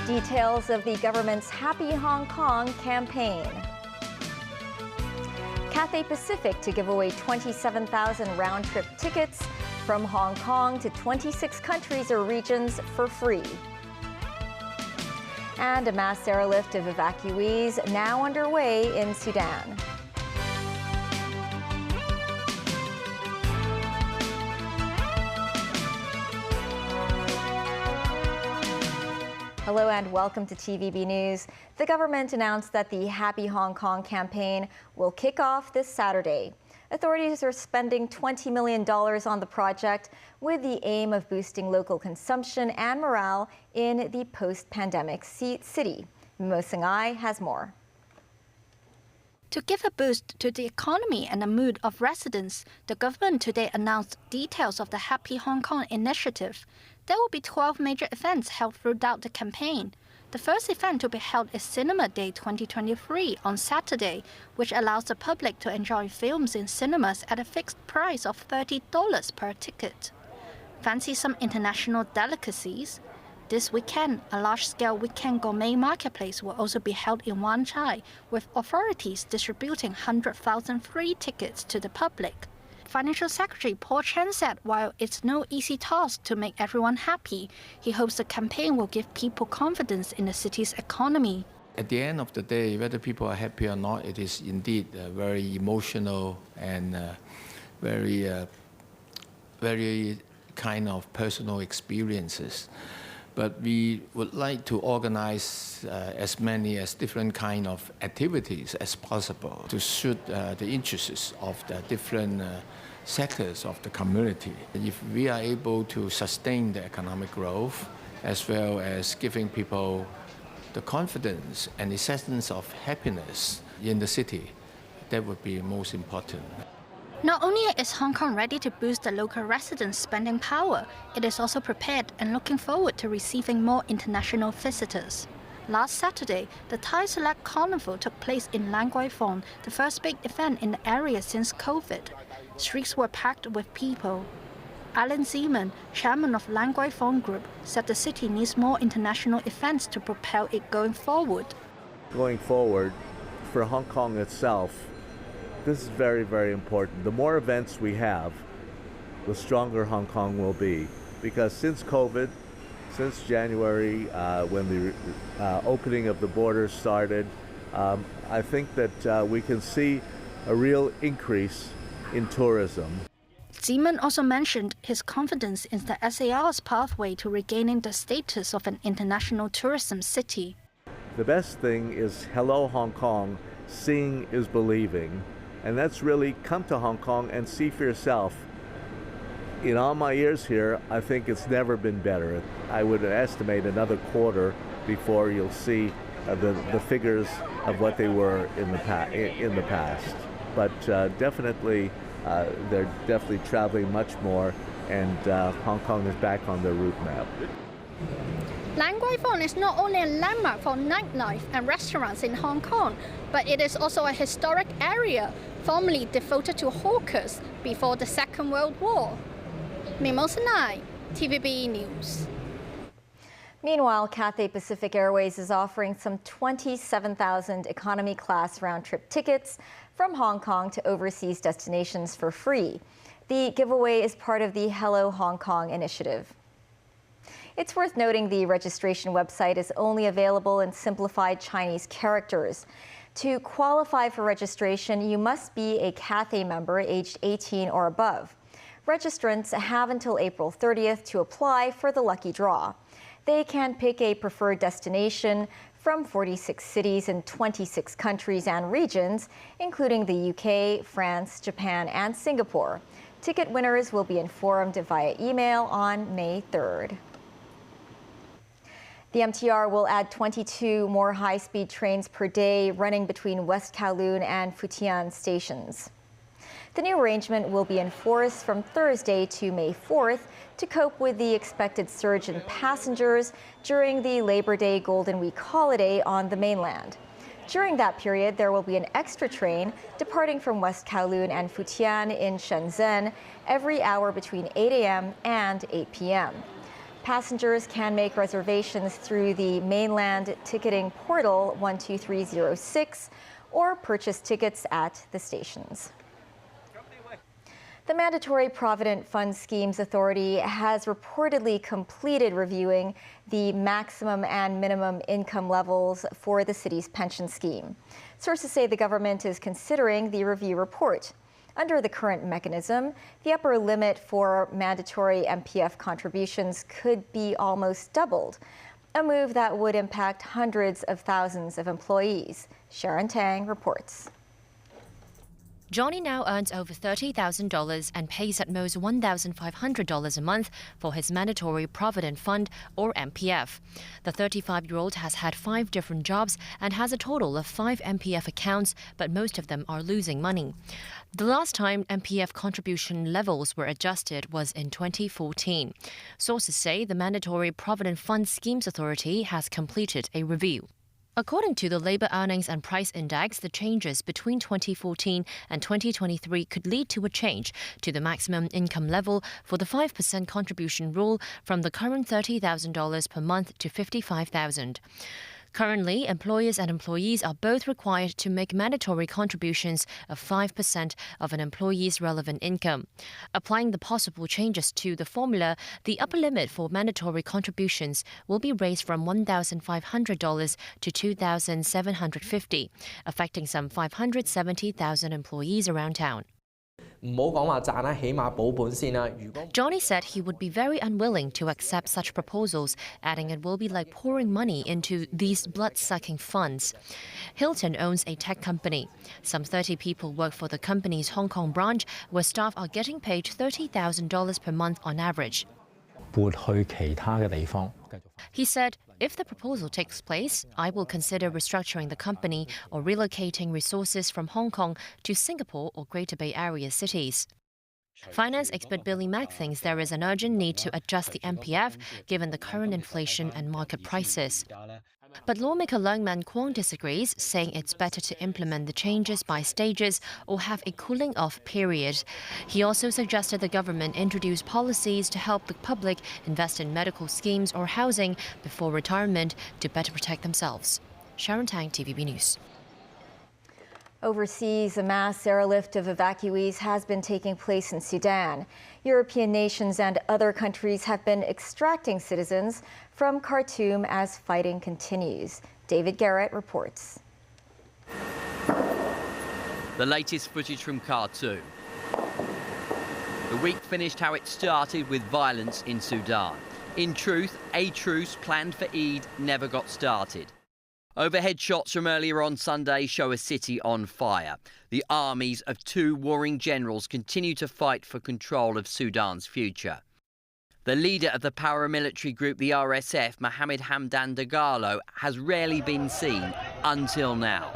Details of the government's Happy Hong Kong campaign. Cathay Pacific to give away 27,000 round-trip tickets from Hong Kong to 26 countries or regions for free. And a mass airlift of evacuees now underway in Sudan. Hello and welcome to TVB News. The government announced that the Happy Hong Kong campaign will kick off this Saturday. Authorities are spending $20 million on the project with the aim of boosting local consumption and morale in the post-pandemic city. Mo Sung-ai has more. To give a boost to the economy and the mood of residents, the government today announced details of the Happy Hong Kong initiative. There will be 12 major events held throughout the campaign. The first event to be held is Cinema Day 2023 on Saturday, which allows the public to enjoy films in cinemas at a fixed price of $30 per ticket. Fancy some international delicacies? This weekend, a large-scale weekend gourmet marketplace will also be held in Wan Chai, with authorities distributing 100,000 free tickets to the public. Financial Secretary Paul Chan said while it's no easy task to make everyone happy, he hopes the campaign will give people confidence in the city's economy. At the end of the day, whether people are happy or not, it is indeed very emotional and very kind of personal experiences. But we would like to organize as many as different kind of activities as possible to suit the interests of the different sectors of the community. If we are able to sustain the economic growth as well as giving people the confidence and the sense of happiness in the city, that would be most important. Not only is Hong Kong ready to boost the local residents' spending power, it is also prepared and looking forward to receiving more international visitors. Last Saturday, the Thai Select Carnival took place in Lan Kwai Fong, the first big event in the area since COVID. Streets were packed with people. Alan Zeman, chairman of Lan Kwai Fong Group, said the city needs more international events to propel it going forward. Going forward, for Hong Kong itself, this is very, very important. The more events we have, the stronger Hong Kong will be. Because since COVID, since January, when the opening of the borders started, I think that we can see a real increase in tourism. Zeman also mentioned his confidence in the SAR's pathway to regaining the status of an international tourism city. The best thing is Hello Hong Kong, seeing is believing. And that's really come to Hong Kong and see for yourself. In all my years here, I think it's never been better. I would estimate another quarter before you'll see the figures of what they were in the past. But definitely, they're definitely traveling much more, and Hong Kong is back on the route map. Lan Kwai Fong is not only a landmark for nightlife and restaurants in Hong Kong, but it is also a historic area formerly devoted to hawkers before the Second World War. Mo Sung-ai, TVB News. Meanwhile, Cathay Pacific Airways is offering some 27,000 economy class round-trip tickets from Hong Kong to overseas destinations for free. The giveaway is part of the Hello Hong Kong initiative. It's worth noting the registration website is only available in simplified Chinese characters. To qualify for registration, you must be a Cathay member aged 18 or above. Registrants have until April 30th to apply for the lucky draw. They can pick a preferred destination from 46 cities in 26 countries and regions, including the UK, France, Japan, and Singapore. Ticket winners will be informed via email on May 3rd. The MTR will add 22 more high-speed trains per day running between West Kowloon and Futian stations. The new arrangement will be enforced from Thursday to May 4th to cope with the expected surge in passengers during the Labor Day Golden Week holiday on the mainland. During that period, there will be an extra train departing from West Kowloon and Futian in Shenzhen every hour between 8 a.m. and 8 p.m. Passengers can make reservations through the mainland ticketing portal 12306 or purchase tickets at the stations. The Mandatory Provident Fund Schemes Authority has reportedly completed reviewing the maximum and minimum income levels for the city's pension scheme. Sources say the government is considering the review report. Under the current mechanism, the upper limit for mandatory MPF contributions could be almost doubled, a move that would impact hundreds of thousands of employees. Sharon Tang reports. Johnny now earns over $30,000 and pays at most $1,500 a month for his mandatory Provident Fund, or MPF. The 35-year-old has had 5 different jobs and has a total of 5 MPF accounts, but most of them are losing money. The last time MPF contribution levels were adjusted was in 2014. Sources say the Mandatory Provident Fund Schemes Authority has completed a review. According to the Labour Earnings and Price Index, the changes between 2014 and 2023 could lead to a change to the maximum income level for the 5% contribution rule from the current $30,000 per month to $55,000. Currently, employers and employees are both required to make mandatory contributions of 5% of an employee's relevant income. Applying the possible changes to the formula, the upper limit for mandatory contributions will be raised from $1,500 to $2,750, affecting some 570,000 employees around town. Johnny said he would be very unwilling to accept such proposals, adding it will be like pouring money into these blood-sucking funds. Hilton owns a tech company. Some 30 people work for the company's Hong Kong branch, where staff are getting paid $30,000 per month on average. He said, if the proposal takes place, I will consider restructuring the company or relocating resources from Hong Kong to Singapore or Greater Bay Area cities. Finance expert Billy Mack thinks there is an urgent need to adjust the MPF given the current inflation and market prices. But lawmaker Leung Man Kwong disagrees, saying it's better to implement the changes by stages or have a cooling-off period. He also suggested the government introduce policies to help the public invest in medical schemes or housing before retirement to better protect themselves. Sharon Tang, TVB News. Overseas, a mass airlift of evacuees has been taking place in Sudan. European nations and other countries have been extracting citizens from Khartoum as fighting continues. David Garrett reports. The latest footage from Khartoum. The week finished how it started, with violence in Sudan. In truth, a truce planned for Eid never got started. Overhead shots from earlier on Sunday show a city on fire. The armies of 2 warring generals continue to fight for control of Sudan's future. The leader of the paramilitary group, the RSF, Mohammed Hamdan Dagalo, has rarely been seen until now.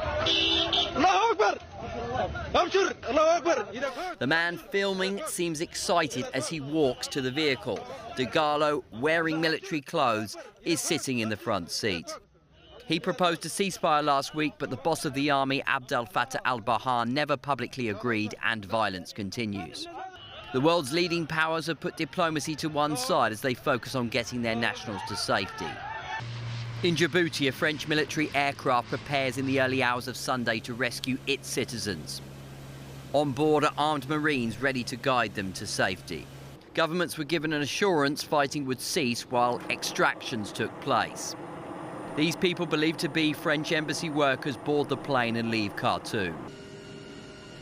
The man filming seems excited as he walks to the vehicle. Dagalo, wearing military clothes, is sitting in the front seat. He proposed a ceasefire last week, but the boss of the army, Abdel Fattah al-Burhan, never publicly agreed, and violence continues. The world's leading powers have put diplomacy to one side as they focus on getting their nationals to safety. In Djibouti, a French military aircraft prepares in the early hours of Sunday to rescue its citizens. On board are armed Marines ready to guide them to safety. Governments were given an assurance fighting would cease while extractions took place. These people, believed to be French embassy workers, board the plane and leave Khartoum.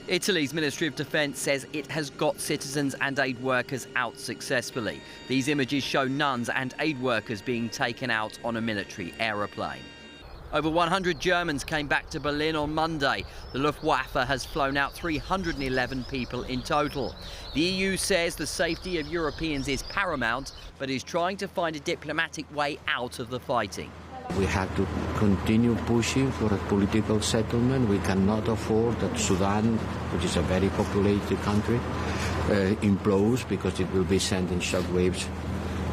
Italy's Ministry of Defence says it has got citizens and aid workers out successfully. These images show nuns and aid workers being taken out on a military aeroplane. Over 100 Germans came back to Berlin on Monday. The Luftwaffe has flown out 311 people in total. The EU says the safety of Europeans is paramount, but is trying to find a diplomatic way out of the fighting. We have to continue pushing for a political settlement. We cannot afford that Sudan, which is a very populated country, implodes, because it will be sending shockwaves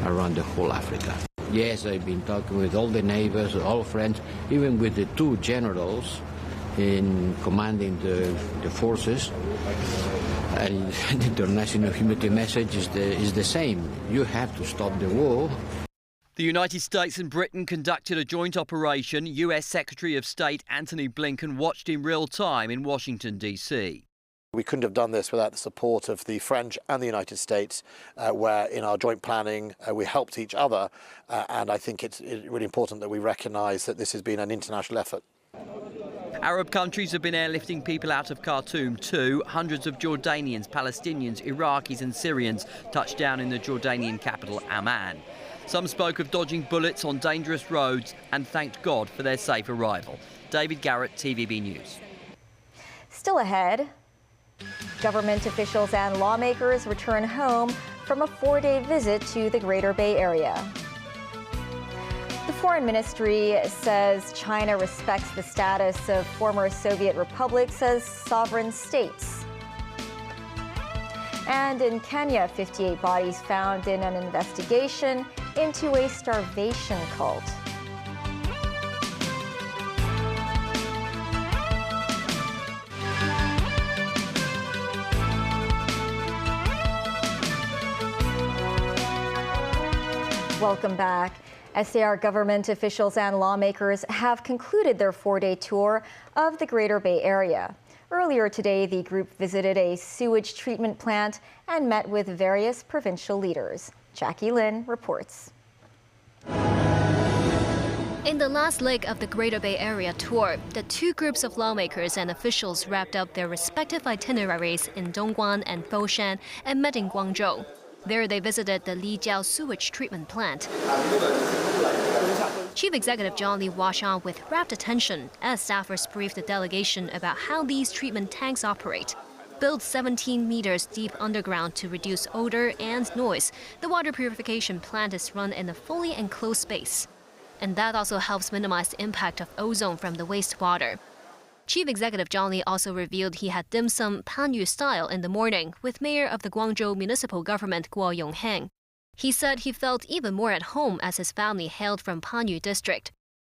around the whole Africa. Yes, I've been talking with all the neighbors, all friends, even with the 2 generals in commanding the forces. And the international community message is the same. You have to stop the war. The United States and Britain conducted a joint operation. US Secretary of State Antony Blinken watched in real time in Washington, D.C. We couldn't have done this without the support of the French and the United States, where in our joint planning we helped each other. And I think it's really important that we recognise that this has been an international effort. Arab countries have been airlifting people out of Khartoum too. Hundreds of Jordanians, Palestinians, Iraqis and Syrians touched down in the Jordanian capital, Amman. Some spoke of dodging bullets on dangerous roads and thanked God for their safe arrival. David Garrett, TVB News. Still ahead, government officials and lawmakers return home from a 4-day visit to the Greater Bay Area. The Foreign Ministry says China respects the status of former Soviet republics as sovereign states. And in Kenya, 58 bodies found in an investigation into a starvation cult. Welcome back. SAR government officials and lawmakers have concluded their 4-day tour of the Greater Bay Area. Earlier today, the group visited a sewage treatment plant and met with various provincial leaders. Jackie Lin reports. In the last leg of the Greater Bay Area tour, the two groups of lawmakers and officials wrapped up their respective itineraries in Dongguan and Foshan and met in Guangzhou. There they visited the Lijiao sewage treatment plant. Chief Executive John Lee watched on with rapt attention as staffers briefed the delegation about how these treatment tanks operate. Built 17 meters deep underground to reduce odor and noise, the water purification plant is run in a fully enclosed space. And that also helps minimize the impact of ozone from the wastewater. Chief Executive John Lee also revealed he had dim sum Panyu style in the morning with Mayor of the Guangzhou Municipal Government Guo Yongheng. He said he felt even more at home as his family hailed from Panyu District.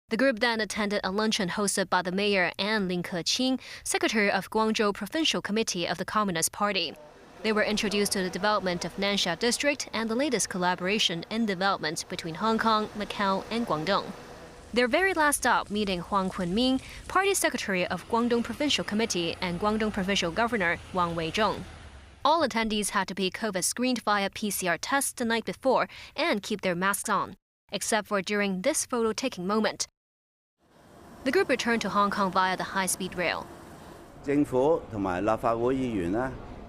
The group then attended a luncheon hosted by the mayor and Lin Keqing, secretary of Guangzhou Provincial Committee of the Communist Party. They were introduced to the development of Nansha District and the latest collaboration in development between Hong Kong, Macau, and Guangdong. Their very last stop meeting Huang Kunming, party secretary of Guangdong Provincial Committee and Guangdong Provincial Governor Wang Weizhong. All attendees had to be COVID screened via PCR tests the night before and keep their masks on, except for during this photo-taking moment. The group returned to Hong Kong via the high-speed rail.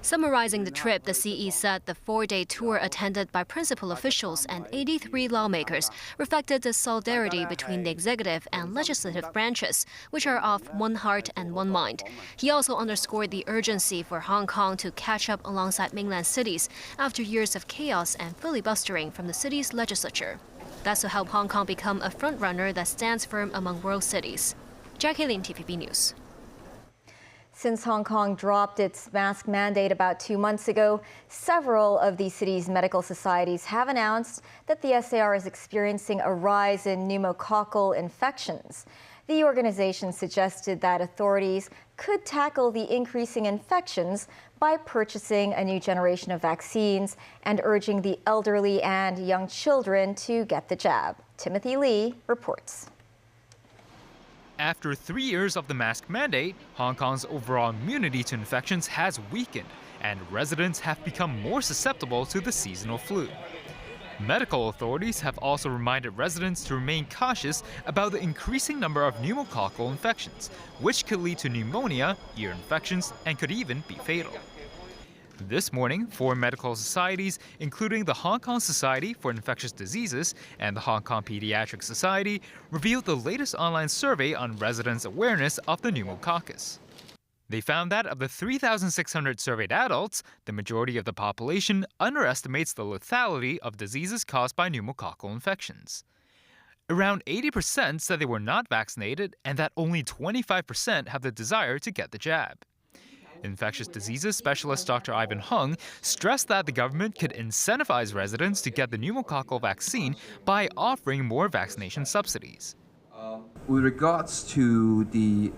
Summarizing the trip, the CE said the 4-day tour attended by principal officials and 83 lawmakers reflected the solidarity between the executive and legislative branches, which are of one heart and one mind. He also underscored the urgency for Hong Kong to catch up alongside mainland cities after years of chaos and filibustering from the city's legislature. That's to help Hong Kong become a frontrunner that stands firm among world cities. Jackie Lin, TVB News. Since Hong Kong dropped its mask mandate about 2 months ago, several of the city's medical societies have announced that the SAR is experiencing a rise in pneumococcal infections. The organization suggested that authorities could tackle the increasing infections by purchasing a new generation of vaccines and urging the elderly and young children to get the jab. Timothy Lee reports. After 3 years of the mask mandate, Hong Kong's overall immunity to infections has weakened, and residents have become more susceptible to the seasonal flu. Medical authorities have also reminded residents to remain cautious about the increasing number of pneumococcal infections, which could lead to pneumonia, ear infections, and could even be fatal. This morning, 4 medical societies, including the Hong Kong Society for Infectious Diseases and the Hong Kong Pediatric Society, revealed the latest online survey on residents' awareness of the pneumococcus. They found that of the 3,600 surveyed adults, the majority of the population underestimates the lethality of diseases caused by pneumococcal infections. Around 80% said they were not vaccinated and that only 25% have the desire to get the jab. Infectious diseases specialist Dr. Ivan Hung stressed that the government could incentivize residents to get the pneumococcal vaccine by offering more vaccination subsidies. With regards to the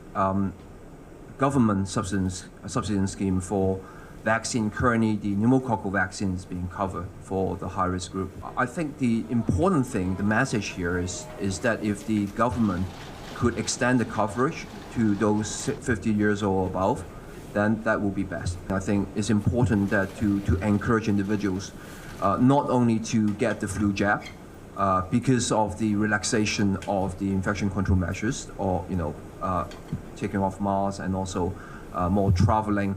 government subsidy scheme for vaccine. Currently, the pneumococcal vaccine is being covered for the high-risk group. I think the important thing, the message here is that if the government could extend the coverage to those 50 years or above, then that will be best. I think it's important that to encourage individuals not only to get the flu jab because of the relaxation of the infection control measures, or taking off masks and also more traveling.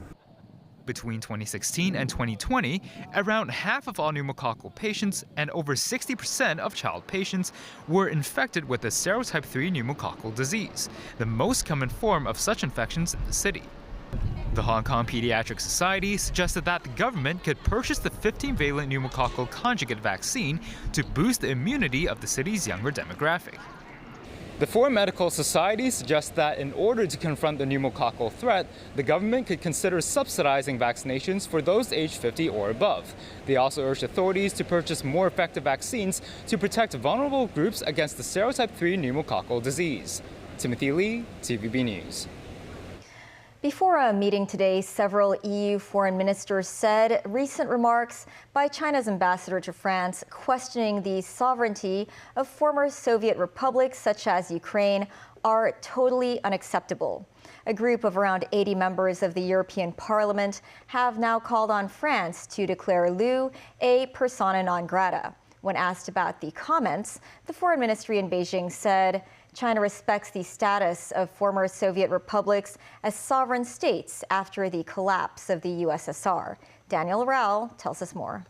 Between 2016 and 2020, around half of all pneumococcal patients and over 60% of child patients were infected with the serotype 3 pneumococcal disease, the most common form of such infections in the city. The Hong Kong Pediatric Society suggested that the government could purchase the 15-valent pneumococcal conjugate vaccine to boost the immunity of the city's younger demographic. The four medical societies suggest that in order to confront the pneumococcal threat, the government could consider subsidizing vaccinations for those aged 50 or above. They also urged authorities to purchase more effective vaccines to protect vulnerable groups against the serotype 3 pneumococcal disease. Timothy Lee, TVB News. Before a meeting today, several EU foreign ministers said recent remarks by China's ambassador to France questioning the sovereignty of former Soviet republics such as Ukraine are totally unacceptable. A group of around 80 members of the European Parliament have now called on France to declare Liu a persona non grata. When asked about the comments, the foreign ministry in Beijing said China respects the status of former Soviet republics as sovereign states after the collapse of the USSR. Daniel Rao tells us more.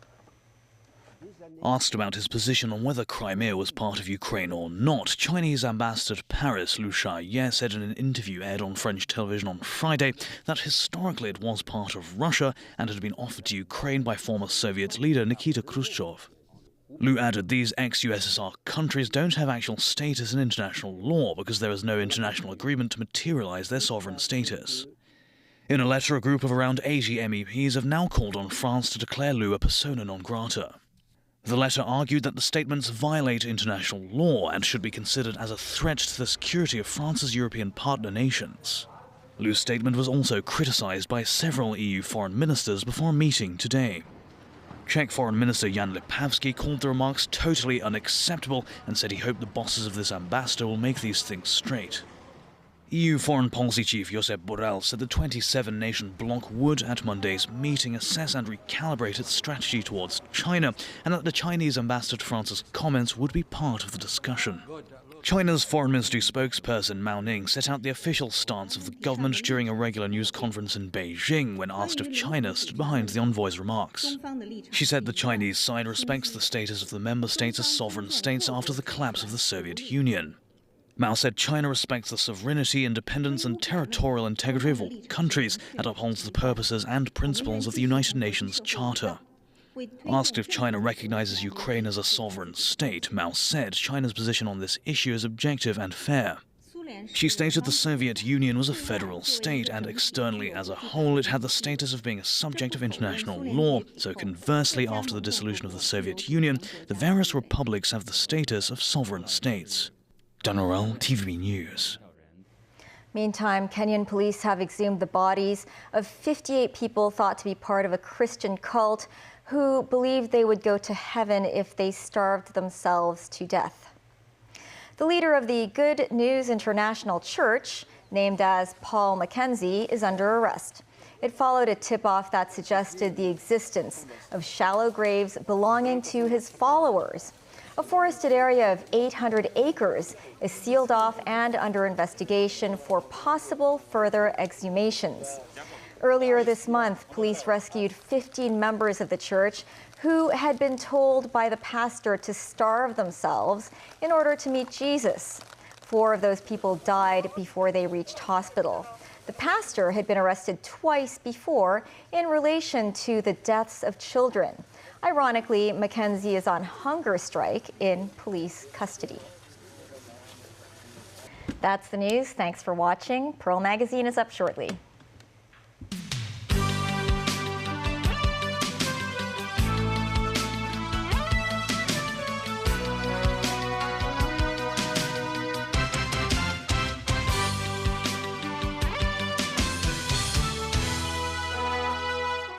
Asked about his position on whether Crimea was part of Ukraine or not, Chinese ambassador to Paris Liu Xiaoye said in an interview aired on French television on Friday that historically it was part of Russia and had been offered to Ukraine by former Soviet leader Nikita Khrushchev. Liu added these ex-USSR countries don't have actual status in international law because there is no international agreement to materialize their sovereign status. In a letter, a group of around 80 MEPs have now called on France to declare Liu a persona non grata. The letter argued that the statements violate international law and should be considered as a threat to the security of France's European partner nations. Liu's statement was also criticized by several EU foreign ministers before a meeting today. Czech Foreign Minister Jan Lipavsky called the remarks totally unacceptable and said he hoped the bosses of this ambassador will make these things straight. EU Foreign Policy Chief Josep Borrell said the 27-nation bloc would, at Monday's meeting, assess and recalibrate its strategy towards China, and that the Chinese ambassador to France's comments would be part of the discussion. China's Foreign Ministry spokesperson Mao Ning set out the official stance of the government during a regular news conference in Beijing when asked if China stood behind the envoy's remarks. She said the Chinese side respects the status of the member states as sovereign states after the collapse of the Soviet Union. Mao said China respects the sovereignty, independence and territorial integrity of all countries and upholds the purposes and principles of the United Nations Charter. Asked if China recognizes Ukraine as a sovereign state, Mao said China's position on this issue is objective and fair. She stated the Soviet Union was a federal state and externally as a whole it had the status of being a subject of international law, so conversely after the dissolution of the Soviet Union, the various republics have the status of sovereign states. Daniel, TVB News. Meantime, Kenyan police have exhumed the bodies of 58 people thought to be part of a Christian cult who believed they would go to heaven if they starved themselves to death. The leader of the Good News International Church, named as Paul Mackenzie, is under arrest. It followed a tip-off that suggested the existence of shallow graves belonging to his followers. A forested area of 800 acres is sealed off and under investigation for possible further exhumations. Earlier this month, police rescued 15 members of the church who had been told by the pastor to starve themselves in order to meet Jesus. 4 of those people died before they reached hospital. The pastor had been arrested twice before in relation to the deaths of children. Ironically, Mackenzie is on hunger strike in police custody. That's the news. Thanks for watching. Pearl Magazine is up shortly.